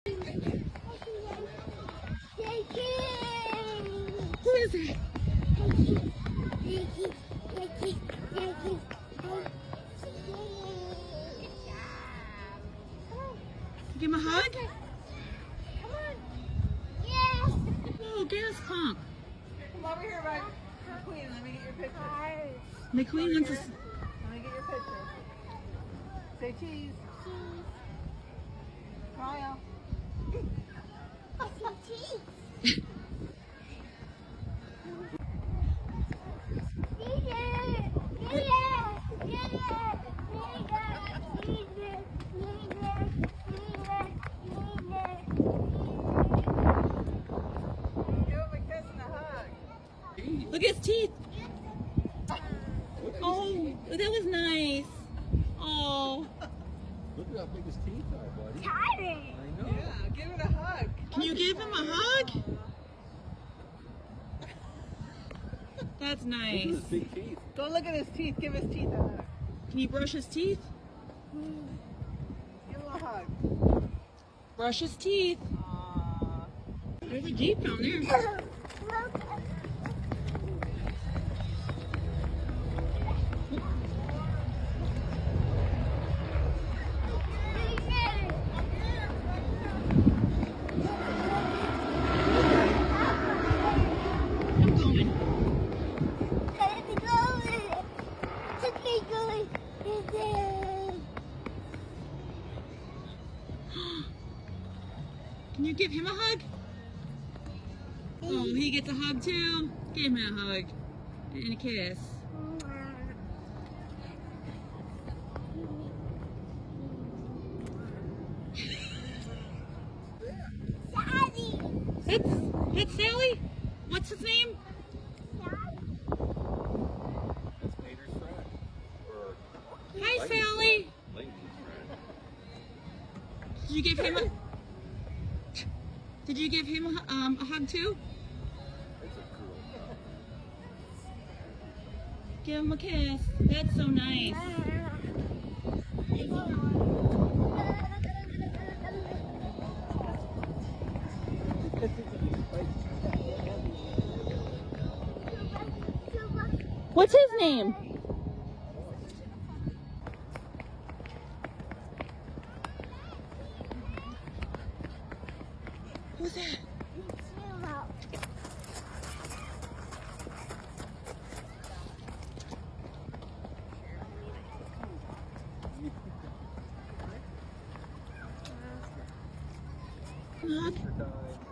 Who is it? Give him a hug? Come on. Yes. Oh, gas pump. Come over here, bud. McQueen, let me get your picture. McQueen wants to. Let me get your picture. Say cheese. Smile. Give him a kiss and a hug. Look at his teeth. Oh, that was nice. Oh, Look at how big his teeth are, buddy. Tiring. I know. Yeah, give it a hug. can you give him a hug? That's Look at nice. his big teeth. Go look at his teeth. Give his teeth a hug. Can you brush his teeth? Give him a hug. Brush his teeth. Aww. There's a Jeep down there. I'm going. Can you give him a hug? Oh, he gets a hug too. Give him a hug and a kiss. That's Sally. What's his name? That's Mater's friend. Or Hi, Layton's Sally. friend. Layton's friend. Did you give him a? Did you give him a hug too? That's a cool. Give him a kiss. That's so nice. What's his name? Who's that? Look. Time.